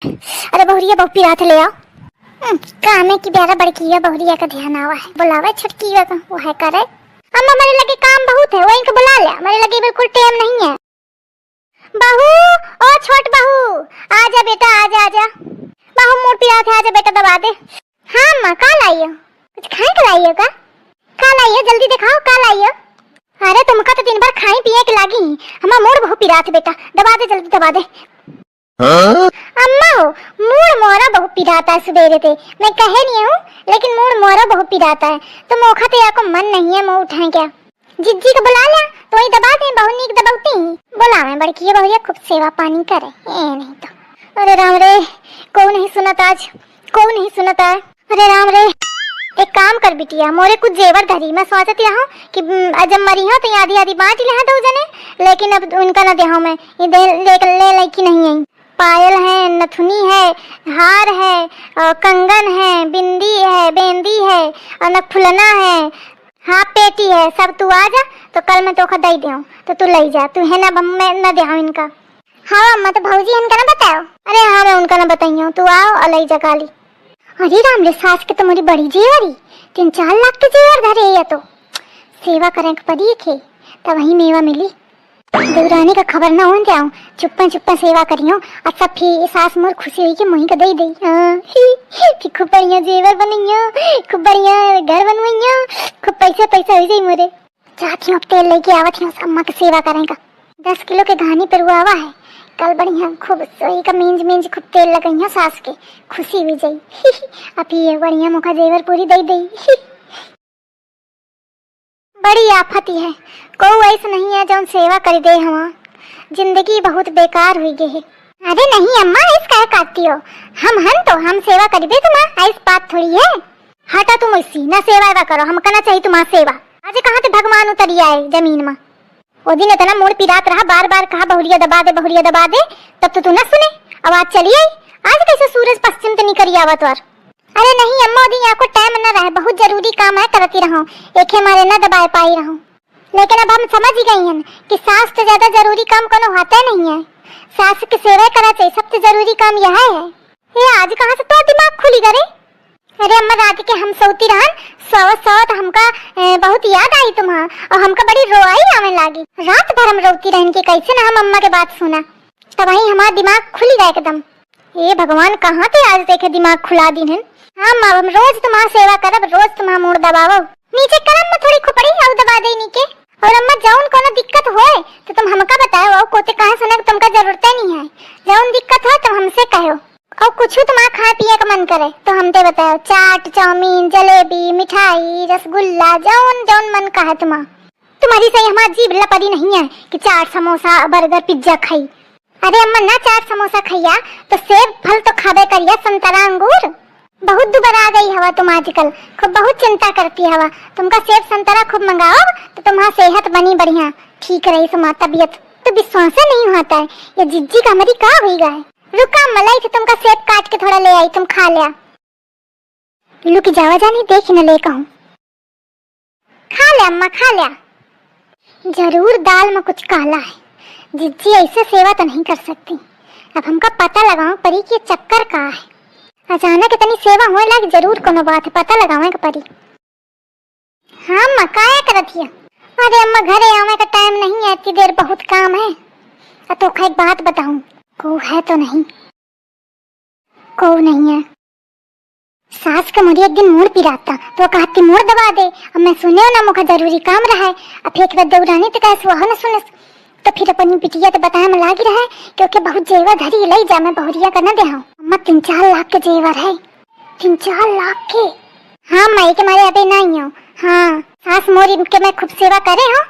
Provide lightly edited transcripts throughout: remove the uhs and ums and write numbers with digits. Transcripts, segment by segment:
अरे बहुरिया बहु पिरात ले आओ। काम है कि ब्यारा बड़की है बहुरिया का ध्यान आवा है बुलावा छटकी है वो है करे। अम्मा मेरे लगे काम बहुत है वहीं को बुला ले मेरे लगे बिल्कुल टाइम नहीं है। बहू ओ छोट बहू आजा बेटा आजा आजा बहू मोड़ पिरात है आजा बेटा दबा दे। हाँ अम्मा कल आई हो कुछ खाए के लाई हो का कल आई हो जल्दी दिखाओ कल आई हो। अरे तुमका तो दिन भर खाए पिए के लागी हमारा मोड़ बहु पिरात बेटा दबा दे जल्दी दबा दे। अम्मा हो मूड मोरा बहुत पिराता है सवेरे से मैं कहे नहीं हूँ लेकिन मूड मोरा बहुत पिराता है तो मोखा तो या को मन नहीं है मुँह उठाए क्या जिज्जी को बुला लिया तो ही दबा दे बहु नीक दबाती बोला मैं बड़की बहुरिया खूब सेवा पानी करे नहीं तो। अरे राम रे कौन नहीं सुनता आज कौन नहीं सुनता है। अरे राम रे एक काम कर बिटिया मोरे कुछ जेवर धरी मैं सोचती रहा कि जब मरी हो तो आधी आधी बांट ले दो जने लेकिन अब उनका ना देहा मैं ये ले की नहीं है। पायल है नथुनी है हार है कंगन है बिंदी है बेंदी है और नखफुलना है हाँ पेटी है सब तू आ जा तो कल मैं तोखा दे दूँ तो तू ले जा तू है ना मैं न दे इनका। हाँ अम्मा तो भाजी इनका ना बताओ। अरे हाँ मैं उनका ना बताई हूँ तू आओ और ले जा काली। अरे राम रे सास के तो मेरी बड़ी जेवरी 3-4 लाख के जेवर धरे या तो सेवा करें पड़ी थे तब वही मेवा मिली देवरानी का खबर ना हो जाऊं चुप्पा सेवा करियो और सब फिर सास मोर खुशी हुई कि मुही का दे दई फिर खूब बढ़िया जेवर बनइयो खूब बढ़िया घर बनवइयो खूब पैसा हो जाई मोरे चाहती हूँ तेल लेके आवत हूँ अम्मा की सेवा करेंगा 10 किलो के घानी पर हुआ है कल बढ़िया खूब सोई का मींज खूब तेल लगाइयो सास के खुशी हुई जाई अब ये बढ़िया मुखा जेवर पूरी दे दई। बड़ी आफत है कोई ऐसा नहीं है जो सेवा कर दे हम जिंदगी बहुत बेकार हुई गई है। अरे नहीं अम्मा इस कह काटती हो हम हन तो हम सेवा कर दे तुम ऐस बात थोड़ी है हटा तुम इसी ना सेवा करो हम करना चाहिए तुम्हारा सेवा। आज कहाँ से भगवान उतरी आए जमीन में वो दिन इतना मोड़ पिरात रहा बार बार कहा बहुरिया दबा दे तब तो तू ना सुने आवाज चली आई आज कैसे सूरज पश्चिम तो निकल आवत और। अरे नहीं अम्मा दी यहाँ को टाइम न रहे बहुत जरूरी काम है करती रहो एक हमारे न दबाए पाई रहो लेकिन अब हम समझ ही गई हैं कि सास से ज्यादा जरूरी काम कोनो होता नहीं है सास की सेवा करा चाहिए सबसे जरूरी काम यह है। ये आज कहाँ से तो दिमाग खुली करे। अरे अम्मा रात के हम सोती रहन सो हमका बहुत याद आई तुम्हारा और हमका बड़ी रोआई आने लगी रात भर हम रोती रहन की कैसे ना हम अम्मा के बात सुना तब वही हमारा दिमाग खुली गया एकदम। ये भगवान कहाँ थे आज देखे दिमाग खुला दी है। हाँ माँ हम रोज तुम्हारा सेवा करब रोज तुम्हारा मोड़ दबाओ नीचे करम में थोड़ी खुपड़ी और दबा दे नीचे और अम्मा जाऊन कोनो दिक्कत होए तो तुम हमका बताओ और कोते कहाँ सुने तुमका जरूरत नहीं है जाऊन दिक्कत हो तुम हमसे कहो और कुछ तुम्हारा खाए पिए का मन करे तो हमसे बताओ चाट चाउमीन जलेबी मिठाई रसगुल्ला जौन मन का है तुम्हारी सही हमारा जीभ लपड़ी नहीं है कि चाट समोसा बर्गर पिज्जा खाई। अरे अम्मा ना चाट समोसा खैया तो सेब फल तो खाबे करिया संतरा अंगूर बहुत दुबारा आ गई हवा तुम आजकल खूब बहुत चिंता करती हवा तुमका सेब संतरा खूब मंगाओ तो तुम्हारा सेहत बनी बढ़िया ठीक रही तुम्हारा तबीयत तो विश्वास नहीं होता है ये जिज्जी का हमारी का हुई गए रुका मलाई से तुमका सेब काट के थोड़ा ले आई तुम खा लिया लुक जावा जानी देख न ले कहूँ खा लिया अम्मा खा लिया जरूर दाल में कुछ काला है जिज्जी ऐसे सेवा तो नहीं कर सकती अब हमका पता लगाओ परी की चक्कर का है अचानक इतनी सेवा होने लगी जरूर कोनो बात है पता लगावे का पड़ी। हाँ अम्मा काया करत हिया। अरे अम्मा घरे आवे का टाइम नहीं है इतनी देर बहुत काम है तो एक बात बताऊं को है तो नहीं को नहीं है सास का मुझे एक दिन मोड़ पिराता तो कहती मोड़ दबा दे अब मैं सुने ना मुखा जरूरी काम रहा है अब एक बार दौड़ाने तो कैसे वह न सुने तो फिर अपनी बिटिया तो बताया में लागी रहा है क्योंकि बहुत जेवर धरी ले जा मैं बहुरिया करना दे हाँ अम्मा 3-4 लाख के जेवर है 3-4 लाख के। हाँ माई के मारे अभी नहीं हो हाँ सास मोरी के मैं खूब सेवा करे हो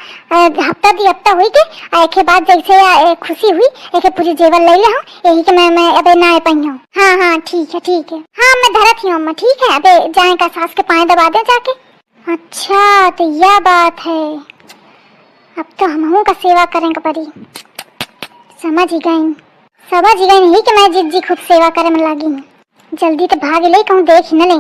हफ्ता हुई के एक बाद जैसे खुशी हुई एक पूरी जेवर ले ले यही के मैं अबे ना आ पाई हूँ। हाँ ठीक है हाँ मैं धरत ही हूँ अम्मा ठीक है अबे जाए का सास के पाए दबा दे जाके। अच्छा तो यह बात है अब तो हम का सेवा करेंगे परी समझ ही गई नहीं कि मैं जिज्जी खूब सेवा करे में लगी हूँ जल्दी तो भाग ले कहूँ देख न ले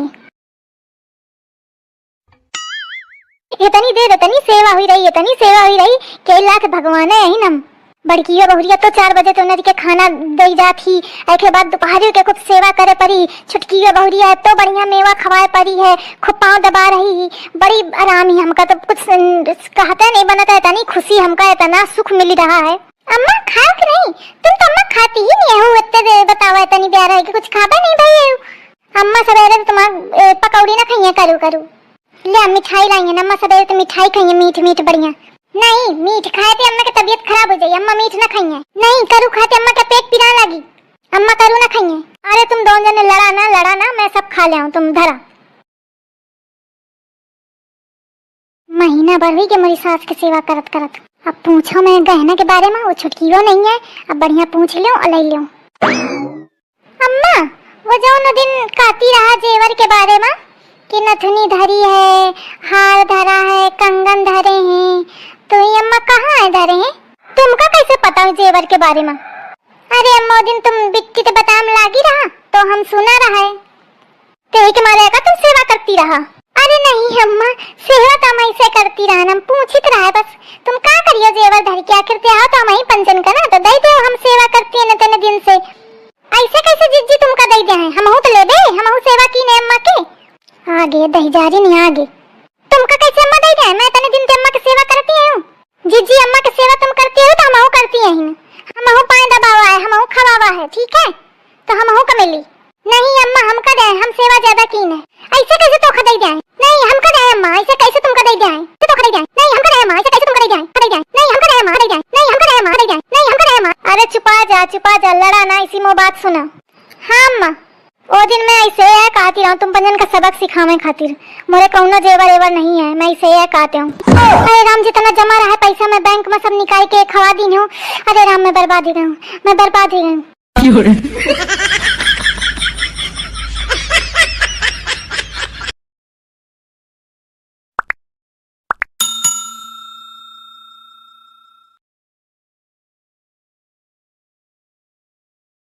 इतनी देर इतनी सेवा हुई रही कई लाख भगवान है यही नम बड़की बहुरिया तो 4 बजे तो नदी के खाना दे जाती, एक बाद दोपहर के कुछ सेवा करे परी। छुटकी बहुरिया तो बढ़िया मेवा खवाए परी है, खूब पाँव दबा रही, बड़ी आराम ही। हमका तो कुछ कहते नहीं बनता है, इतनी खुशी हमका, इतना सुख मिल रहा है। अम्मा खाओ कि नहीं? तुम तो अम्मा खाती ही नहीं हो, इतने बताओ इतनी प्यारा है कि कुछ खाबा नहीं भाई। अम्मा सवेरे तो तुम्हारा पकौड़ी ना खाइए करू ले मिठाई लाई है। अम्मा सवेरे तो मिठाई खाइए, मीठ बढ़िया। नहीं मीठ खाए थे अम्मा की तबीयत खराब हो जाए। अम्मा मीठ ना खाइए। नहीं करू खाते अम्मा का पेट पिरा लगी। अम्मा करू ना खाइए। अरे तुम दोनों जने लड़ा ना, मैं सब खा ले। तुम धरा महीना भर हुई के मेरी सास की सेवा करत। अब पूछो मैं गहना के बारे में, वो छुटकी वो नहीं है। अब बढ़िया पूछ लो और ले लो। अम्मा वो जो न दिन कहती रहा जेवर के बारे में कि नथुनी धरी है, हार धरा है, कंगन धरे हैं, तो ये अम्मा कहाँ है धरे हैं? तुमका कैसे पता है जेवर के बारे में? अरे अम्मा दिन तुम बिट्टी तो बताम लागी रहा तो हम सुना रहा है, तो एक मारे का तुम सेवा करती रहा। अरे नहीं अम्मा, सेवा तो हम ऐसे करती रहा, हम पूछित रहा बस। तुम क्या करियो जेवर धर के? आखिर ते आओ तो हम ही पंचन करा तो दे दो, हम सेवा करती है न दिन से। ऐसे कैसे जिज्जी तुमका दे दे हैं? हम तो ले दे, हम सेवा की ने अम्मा के आगे दही जा रही नहीं आगे। तुमका कैसे अम्मा दे दे? मैं तने दिन ते अम्मा की सेवा करती हूँ। जिज्जी अम्मा की सेवा तुम करती हो तो हम करती हैं। हम पाए दबावा है, हम खवावा है, ठीक है? तो हम का मिली नहीं अम्मा, हम का दे, हम सेवा ज्यादा की है। ऐसे कैसे तो दे दे? नहीं हम का दे अम्मा, ऐसे कैसे तुमका दे दे? तो दे दे नहीं हम का दे अम्मा, ऐसे कैसे तुमका दे दे? नहीं हम का दे अम्मा, दे दे नहीं हम का दे अम्मा, दे दे नहीं हम का दे अम्मा। अरे चुपा जा, लड़ा ना, इसी में बात सुना। हाँ अम्मा वो दिन मैं ऐसे है कहती रहूँ तुम पंजन का सबक सिखावे खातिर। मोरे कौनो जेवर एवर नहीं है, मैं ऐसे है कहते हूँ। अरे राम जितना जमा रहा है पैसा मैं बैंक में सब निकाल के खवा दी हूँ। अरे राम मैं बर्बाद ही रहूँ, मैं बर्बाद ही रहूँ।